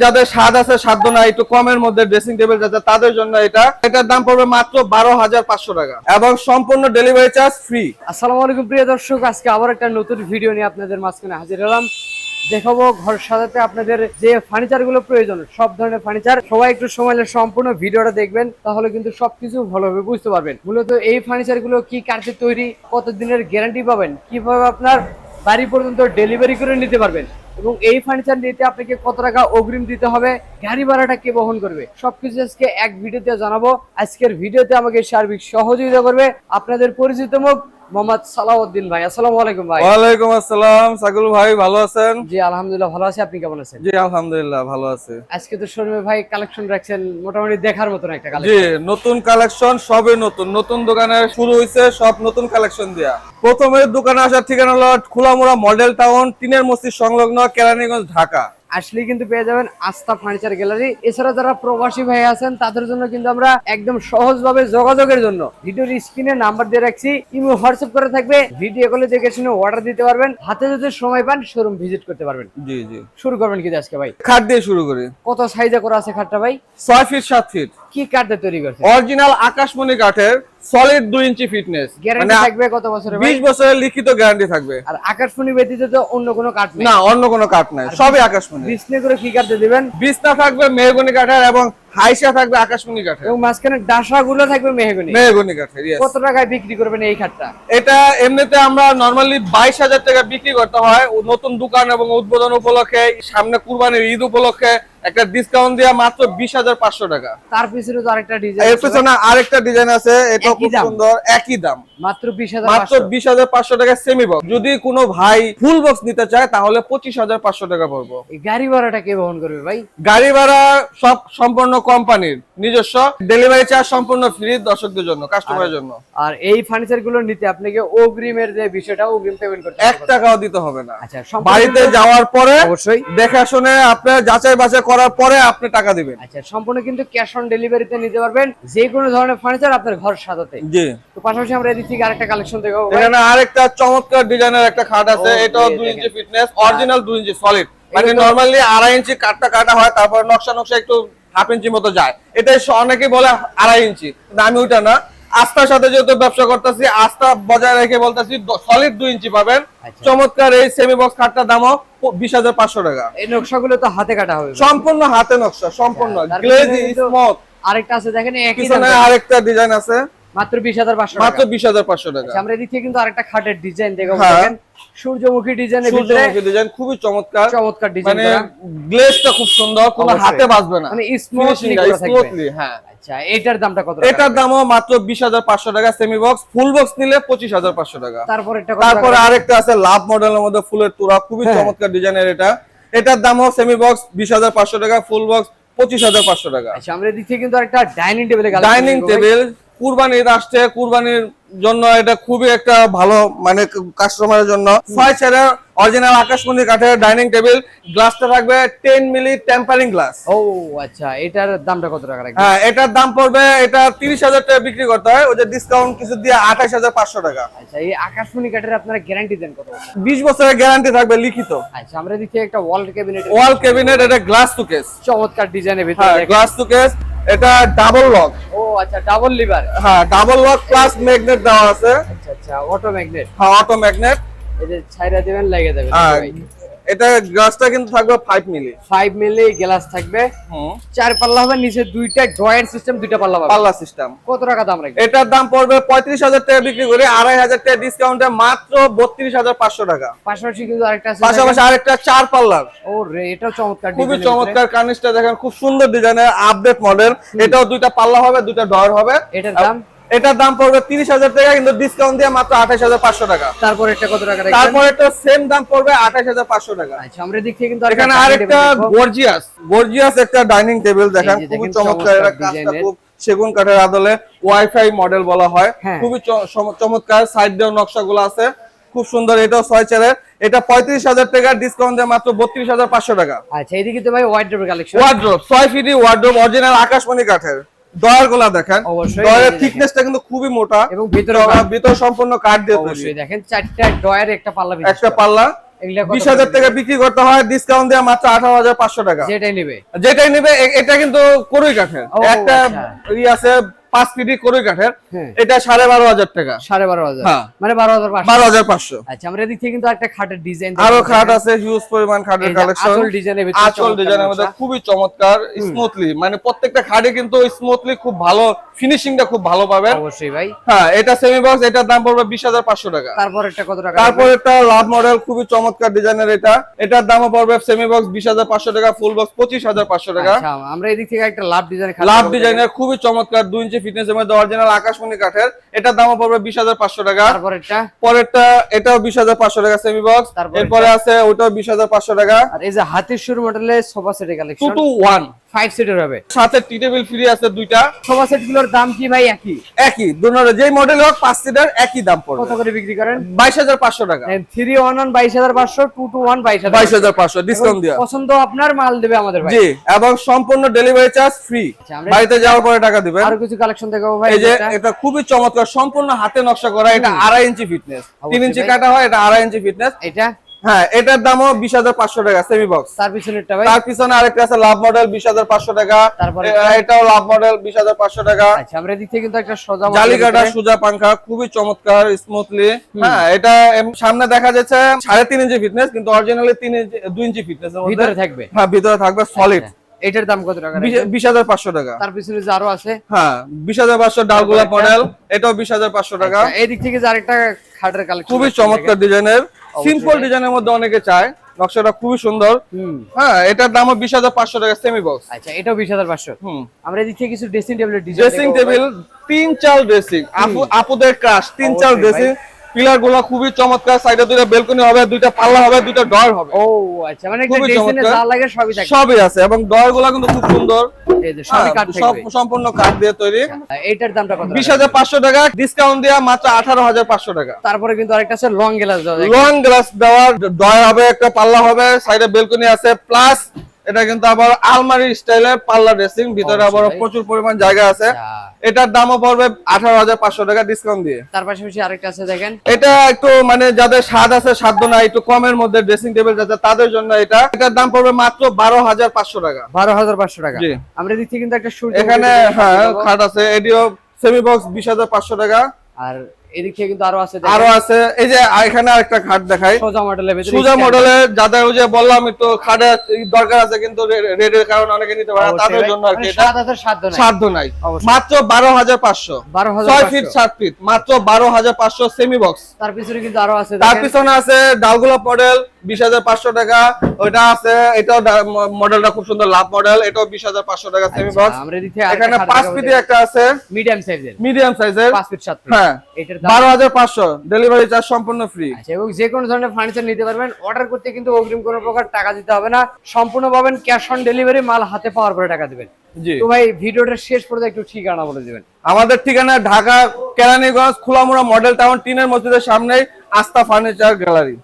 যাদের স্বাদ আছে সাধ্য না একটু কমের মধ্যে ড্রেসিং টেবিল যাচ্ছে তাদের জন্য এটার দাম পড়বে মাত্র 12,500 টাকা এবং সম্পূর্ণ ডেলিভারি চার্জ ফ্রি। আসসালামু আলাইকুম প্রিয় দর্শক, আজকে আবার একটা নতুন ভিডিও নিয়ে আপনাদের মাঝখানে হাজির হলাম। দেখাবো ঘর সাজাতে আপনাদের যে ফার্নিচার গুলো প্রয়োজন, সব ধরনের ফার্নিচার। সবাই একটু সময় নিয়ে সম্পূর্ণ ভিডিওটা দেখবেন, তাহলে কিন্তু সবকিছু ভালোভাবে বুঝতে পারবেন। মূলত এই ফার্নিচার গুলো কি কাঠে তৈরি, কতদিনের গ্যারান্টি পাবেন, কিভাবে আপনার বাড়ি পর্যন্ত ডেলিভারি করে নিতে পারবেন, এবং এই ফার্নিচার নিতে আপনাকে কত টাকা অগ্রিম দিতে হবে, গাড়ি ভাড়াটা কে বহন করবে, সবকিছু আজকে এক ভিডিওতে জানাবো। আজকের ভিডিওতে আমাকে সার্বিক সহযোগিতা করবে আপনাদের পরিচিত মুখ মোহাম্মদ সালাউদ্দিন ভাই। আসসালামু আলাইকুম ভাই। ওয়ালাইকুম আসসালাম সাইকুল ভাই, ভালো আছেন? জি আলহামদুলিল্লাহ ভালো আছি, আপনি কেমন আছেন? জি আলহামদুলিল্লাহ ভালো আছি। আজকে তো শোরুমে ভাই কালেকশন রাখছেন মোটামুটি দেখার মতন একটা জি কালেকশন। নতুন কালেকশন, সবে নতুন দোকানে শুরু হয়েছে, সব নতুন কালেকশন দিয়া। প্রথমে দোকানে আসার ঠিকানা হলো খোলামুড়া মডেল টাউন, টিনের মসজিদ সংলগ্ন, কেরানীগঞ্জ, ঢাকা। আসলে কিন্তু পেয়ে যাবেন আস্থা ফার্নিচার গ্যালারি। এছাড়া যারা প্রবাসী ভাই আছেন তাদের জন্য কিন্তু আমরা একদম সহজভাবে যোগাযোগের জন্য ভিডিওর স্ক্রিনে নাম্বার দিয়ে রাখছি, ইমো হোয়াটসঅ্যাপ করে থাকবে, ভিডিও কলে দেখে শুনে অর্ডার দিতে পারবেন। হাতে যদি সময় পান শোরুম ভিজিট করতে পারবেন। জি জি, শুরু করবেন কি আজকে ভাই? খাট দিয়ে শুরু করি। কত সাইজে করা আছে খাটটা ভাই? 6 ফিট 7 ফিট। কি কাঠ দিয়ে তৈরি করছে? অরিজিনাল আকাশমণি কাঠের, সলিড 2 ইঞ্চি ফিটনেস। গ্যারান্টি থাকবে কত বছরের ভাই? 20 বছরের লিখিত গ্যারান্টি থাকবে। আর আকাশমণি ব্যতীত তো অন্য কোনো কাঠ নেই? না, অন্য কোনো কাঠ নাই, সবই আকাশমণি। বিছনে করে কি কাঠ দিয়ে দিবেন? বিছনা থাকবে মেহগনি কাঠের এবং হাইসা থাকবে আকাশমণি কাঠের এবং মাঝখানে ডাসা গুলো থাকবে মেহগনি। মেহগনি কাঠের। yes। কত টাকায় বিক্রি করবেন এই খাটটা? এটা এমনিতে আমরা নরমালি 22,000 টাকা বিক্রি করতে হয়। নতুন দোকান এবং উদ্বোধন উপলক্ষে, সামনে কুরবানির ঈদ উপলক্ষে একটা ডিসকাউন্ট দিয়ে মাত্র 20,500 টাকা। তার পিছনে তো আরেকটা ডিজাইন, এর পেছনে আরেকটা ডিজাইন আছে, এটা খুব সুন্দর, একই দাম মাত্র 20,500। মাত্র 20,500 টাকা সেমি বক্স। যদি কোনো ভাই ফুল বক্স নিতে চায় তাহলে 25,500 টাকা পড়বো। এই গাড়ি ভাড়াটা কে বহন করবে ভাই? গাড়ি ভাড়া সব সম্পূর্ণ কোম্পানির নিজস্ব, ডেলিভারি চার্জ সম্পূর্ণ ফ্রি দর্শকদের জন্য, কাস্টমারের জন্য। আর এই ফার্নিচার গুলো নিতে আপনাকে অগ্রিমের যে বিষয়টা, অগ্রিম পেমেন্ট করতে 1 টাকাও দিতে হবে না। আচ্ছা, বাড়িতে যাওয়ার পরে অবশ্যই দেখা শুনে আপনার যাচাই বাছাই করার পরে আপনি টাকা দিবেন। আচ্ছা, সম্পূর্ণ কিন্তু ক্যাশ অন ডেলিভারিতে নিতে পারবেন যে কোনো ধরনের ফার্নিচার আপনার ঘর সাজাতে। জি। তো পাশাপাশি আমরা এদিক থেকে আরেকটা কালেকশন দেখাবো ভাই। এখানে আরেকটা চমৎকার ডিজাইনের একটা খাট আছে, ও, এটাও এই 2 ইঞ্চি দেখেন। ফিটনেস, অরিজিনাল 2 ইঞ্চি সলিড। মানে এগুলো- নরমালি 2.5 ইঞ্চি কাটটা কাটা হয়, তারপর নকশা একটু 1/2 ইঞ্চি মতো যায়। এটা অনেকেই বলে 2.5 ইঞ্চি, কিন্তু আমি ওইটা না। আস্থার সাথে যেহেতু ব্যবসা করতেছি, আস্থা বজায় রেখে বলতেছি সলিড 2 ইঞ্চি পাবেন। আচ্ছা। চমৎকার এই সেমি বক্স খাটটার দামও 20,500 টাকা। এই নকশাগুলো তো হাতে কাটা হবে ভাই। সম্পূর্ণ হাতে নকশা, সম্পূর্ণ তার গ্লেজি পিছনে কিন্তু স্মুথ। আরেকটা আছে দেখেন, একই দাম পিছনে আরেকটা ডিজাইন আছে, মাত্র 20,500 মাত্র টাকা। 20,500 টাকা। আচ্ছা, আমরা এদিক থেকে কিন্তু আরেকটা খাটের ডিজাইন দেখাবো। হ্যাঁ। দেখেন সূর্যমুখী ডিজাইনের ভিতরে সূর্যমুখী ডিজাইন খুবই চমৎকার, চমৎকার ডিজাইন মানে করা। গ্লেজটা খুব সুন্দর, কোনো অবশ্যই। হাতে বাজবে না, মানে স্মুথলি করা থাকবে। স্মুথলি। হ্যাঁ, আচ্ছা, এটার দামটা কত টাকা? এটার দামও মাত্র 20,500 টাকা সেমি বক্স। ফুল বক্স নিলে 25,500 টাকা। তারপর এটা কত তারপরে টাকা? আরেকটা আছে লাভ মডেলের মধ্যে ফুলের তোড়া, খুবই হ্যাঁ। চমৎকার ডিজাইনের এটা। এটার দামও সেমি বক্স 20,500 টাকা, ফুল বক্স 25,500 টাকা। আচ্ছা, আমরা এদিক থেকে কিন্তু আরেকটা ডাইনিং টেবিলের ডাইনিং টেবিল, কুরবানির আসছে, কুরবানির জন্য এটা খুবই একটা ভালো, মানে কাস্টমারের জন্য। 6 চেয়ারের অরিজিনাল আকাশমণি কাঠের ডাইনিং টেবিল, গ্লাসটা থাকবে 10 মিলি টেম্পারিং গ্লাস। ও আচ্ছা, এটার দামটা কত টাকা রাখবেন? হ্যাঁ, এটার দাম পড়বে, এটা 30,000 টাকা বিক্রি করতে হয়, ওই যে ডিসকাউন্ট কিছু দিয়ে 28,500 টাকা। আচ্ছা, এই আকাশমণি কাঠের আপনারা গ্যারান্টি দেন কত বছর? 20 বছরের গ্যারান্টি থাকবে লিখিত। আচ্ছা, আমরা এদিক থেকে একটা ওয়াল ক্যাবিনেট, ওয়াল ক্যাবিনেট, এটা গ্লাস সুকেস। চমৎকার ডিজাইনের ভিতরে হ্যাঁ, দেখেন। গ্লাস সুকেস, এটা ডাবল লক। ও আচ্ছা, ডাবল লিভার। হ্যাঁ, ডাবল লক প্লাস ম্যাগনেট দেওয়া আছে। আচ্ছা আচ্ছা, অটো ম্যাগনেট। হ্যাঁ, অটো ম্যাগনেট। এই যে ছাইরা দিবেন লেগে যাবে। হ্যাঁ, এটা গ্লাসটা কিন্তু থাকবে 5 মিলি। 5 মিলি গ্লাস থাকবে। হুম, 4 পাল্লা হবে, নিচে দুইটা ড্রয়ার সিস্টেম, দুইটা পাল্লা পাবে। পাল্লা সিস্টেম। কত টাকা দাম রাখবেন? এটার দাম পড়বে 35,000 টাকা বিক্রি করে 2,500 টাকা ডিসকাউন্টে মাত্র 32,500 টাকা। পাশাপাশি কিন্তু আরেকটা আছে, পাশাপাশি আরেকটা 4 পাল্লার, ও রে, এটাও চমৎকার খুবই ডিজাইনের চমৎকার কার্নিশটা দেখেন, খুব সুন্দর ডিজাইনের আপডেট মডেল। এটাও দুইটা পাল্লা হবে, দুইটা ডয়ার হবে। এটার দাম? এটার দাম পড়বে 30,000 টাকা, কিন্তু ডিসকাউন্ট দিয়ে মাত্র 28,500 টাকা। তারপর এটা কত টাকা রাখবেন? তারপর এটা সেম দাম পড়বে 28,500 টাকা। আচ্ছা, আমরা দিক থেকে কিন্তু এখানে আরেকটা গর্জিয়াস একটা ডাইনিং টেবিল দেখেন, এই যে খুবই দেখেন, চমৎকার। এটা চমৎকার কাজটা ডিজাইনের। খুব সেগুন কাঠের আদলে ওয়াইফাই মডেল বলা হয়। হ্যাঁ। খুবই চমৎকার, সাইড দিয়ে নকশাগুলো আছে, খুব সুন্দর। এটাও 6 চেয়ারের, এটা 35,000 টাকা, ডিসকাউন্ট দিয়ে মাত্র 32,500 টাকা। আচ্ছা, এইদিকে তো ভাই ওয়াইড্রোবের কালেকশন। ওয়ার্ড্রোব 6 ফিটি ওয়ার্ড্রোব, অরিজিনাল আকাশমণি কাঠের। ডয়ারগুলো দেখেন, অবশ্যই, ডয়ারের এই যে দেখেন। থিকনেসটা কিন্তু খুবই মোটা এবং ভিতরে ভিতর সম্পূর্ণ কাঠ দিয়ে তৈরি। অবশ্যই দেখেন, 4টা ডয়ার, একটা পাল্লা বিশিষ্ট। একটা পাল্লা, এগুলা কত 20,000 টাকা বিক্রি করতে হয়, ডিসকাউন্ট দিয়ে মাত্র 18,500 টাকা। যেটাই নেবে এটা কিন্তু কোরই কাঠের, একটা আছে 5 ফিটি কোরই কাঠের, এটা 12,500 টাকা। 12,500 হ্যাঁ, মানে 12,500। আচ্ছা, আমরা এদিক থেকে কিন্তু একটা খাটের ডিজাইন, আরো খাট আছে, হিউজ পরিমাণ খাটের কালেকশন। আঁচল ডিজাইনের মধ্যে খুবই চমৎকার, স্মুথলি, মানে প্রত্যেকটা খাটে কিন্তু স্মুথলি খুব ভালো, ফিনিশিংটা খুব ভালো পাবেন অবশ্যই ভাই। হ্যাঁ, এটা সেমি বক্স, এটার দাম পড়বে 20,500 টাকা। তারপর একটা কত টাকা? তারপর একটা লাভ মডেল, খুবই চমৎকার ডিজাইনের, এটার দামও পড়বে সেমি বক্স 20,500 টাকা, ফুল বক্স 25,500 টাকা। আচ্ছা, আমরা এদিক থেকে একটা লাভ ডিজাইনের খুবই চমৎকার 2 ইঞ্চি ফিটনেসের মধ্যে অরিজিনাল আকাশমণি কাঠের, এটার দামও পড়বে 20,500 টাকা। তারপর পরেরটা এটাও 20,500 টাকা সেমি বক্স। এরপরে আছে ওটাও 20,500 টাকা। আর এই যে হাতির শুরু মডেলের সোফা সেটের কালেকশন 2 to 1 5 সিটার হবে, সাথে টি টেবিল ফ্রি আছে দুইটা। সোফা সেট গুলোর দাম কি ভাই একই দুটোর, যেই মডেল হোক 5 সিটার একই দাম পড়বে। কত করে বিক্রি করেন? 22,500 টাকা। 3-1-1 22,500, 2-to-1 22,500 ডিসকাউন্ট দিয়া। পছন্দ আপনার মাল দেবে আমাদের ভাই। জি, এবং সম্পূর্ণ ডেলিভারি চার্জ ফ্রি, বাড়িতে যাওয়ার পরে টাকা দিবেন। আর কিছু কালেকশন দেখাবো ভাই। এই যে এটা খুবই চমৎকার, সম্পূর্ণ হাতে নকশা করা, এটা 2.5 ইঞ্চি ফিটনেস, 3 ইঞ্চি কাটা হয়, এটা 2.5 ইঞ্চি ফিটনেস। এটা হ্যাঁ, এটার দামও 20,500 টাকা সেমি বক্স। তার পিছনেরটা ভাই? তার পিছনে আরেকটা আছে লাভ মডেল 20,500 টাকা। তারপরে এটাও লাভ মডেল 20,500 টাকা। আচ্ছা, আমরা এদিক থেকে কিন্তু একটা সোজা জালিকাটা সুজা পাঙ্খা, খুবই চমৎকার স্মুথলি। হ্যাঁ, এটা সামনে দেখা যাচ্ছে 3.5 ইঞ্চি ফিটনেস, কিন্তু অরিজিনালি 2 ইঞ্চি ফিটনেস এর মধ্যে ভিতরে থাকবে। হ্যাঁ, ভিতরে থাকবে সলিড। এটার দাম কত টাকা? 20,500 টাকা। তার পিছনে যে আরো আছে, হ্যাঁ, 20,500 ডালগোলা মডেল, এটাও 20,500 টাকা। এই দিক থেকে যে আরেকটা খাটের কালেকশন, খুবই চমৎকার ডিজাইনের, সিম্পল ডিজাইনের মধ্যে অনেকে চায়, নকশাটা খুবই সুন্দর। হ্যাঁ, এটার দামও 20,500 টাকা সেমি বক্স। আচ্ছা, এটাও 20,500। আমরা এদিক থেকে কিছু ড্রেসিং টেবিলের ডিজাইন, ড্রেসিং টেবিল 3-4 ড্রেসিং, আপুদের ক্রাশ 3-4 ড্রেসিং। পিলার গুলো খুবই চমৎকার, সাইডে দুইটা বেলকনি হবে, দুইটা পাল্লা হবে, দুইটা ডয়ার হবে। ও আচ্ছা, মানে একটা ড্রেসিংয়ে যা লাগে সবই থাকে, সবই আছে, এবং ডয়ার গুলো কিন্তু খুব সুন্দর, এই যে সবই কাঠ থাকবে, সম্পূর্ণ কাঠ দিয়ে তৈরি। এইটার দামটা কত? 20,500 টাকা, ডিসকাউন্ট দেয়া মাত্র 18,500 টাকা। তারপরে কিন্তু আরেকটা আছে লং গ্লাস দেওয়া যায়, লং গ্লাস দেওয়া, ডয়ার হবে, একটা পাল্লা হবে, সাইডে বেলকনি আছে, প্লাস এটা কিন্তু আবার আলমারি স্টাইলের পাল্লা ড্রেসিং, ভিতরে আবার প্রচুর পরিমাণ জায়গা আছে। এটার দামও পড়বে 18,500 টাকা ডিসকাউন্ট দিয়ে। তার পাশাপাশি আরেকটা আছে দেখেন, এটা একটু মানে যাদের স্বাদ আছে, সাধ্য নাই, একটু কমের মধ্যে ড্রেসিং টেবিল যাদের, তাদের জন্য এটার দাম পড়বে মাত্র 12,500 টাকা। 12,500 টাকা। জি, আমরা দিচ্ছি কিন্তু একটা সূর্য এখানে হ্যাঁ খাট আছে, এডিও সেমি বক্স 20,500 টাকা। আর এদিক থেকে কিন্তু আরো আছে, এই যে এখানে আরেকটা খাট দেখাই, সোজা মডেলের ভিতরে, সুজা মডেলের, যাদের ওই যে বললাম একটু খাটের দরকার আছে কিন্তু রেডের কারণে অনেকে নিতে পারে, তাদের জন্য আর কি, এটা সাধ্য নাই, মাত্র 12,500, 6 ফিট 7 ফিট, মাত্র 12,500 সেমি বক্স। তার পিছনে কিন্তু আরো আছে, তার পিছনে আছে ডালগোলা মডেল 20,500 টাকা, ওইটা আছে, এটাও মডেলটা খুব সুন্দর, লাভ মডেল, এটাও 20,500 টাকা সেমি বক্স। এখানে 5 ফিট একটা আছে, মিডিয়াম সাইজের 5 ফিট 7 ফিট, হ্যাঁ, এটার 12,500, ডেলিভারি চার্জ সম্পূর্ণ ফ্রি। আচ্ছা, এবং যে কোনো ধরনের ফার্নিচার নিতে পারবেন, অর্ডার করতে কিন্তু অগ্রিম কোনো প্রকার টাকা দিতে হবে না, সম্পূর্ণ পাবেন ক্যাশ অন ডেলিভারি, মাল হাতে পাওয়ার পরে টাকা দিবেন। জি, তো ভাই ভিডিওটা শেষ পর্যন্ত একটু ঠিকানা বলে দিবেন। আমাদের ঠিকানা ঢাকা কেরানীগঞ্জ খোলামুড়া মডেল টাউন, টিনের মসজিদের সামনেই আস্থা ফার্নিচার গ্যালারি।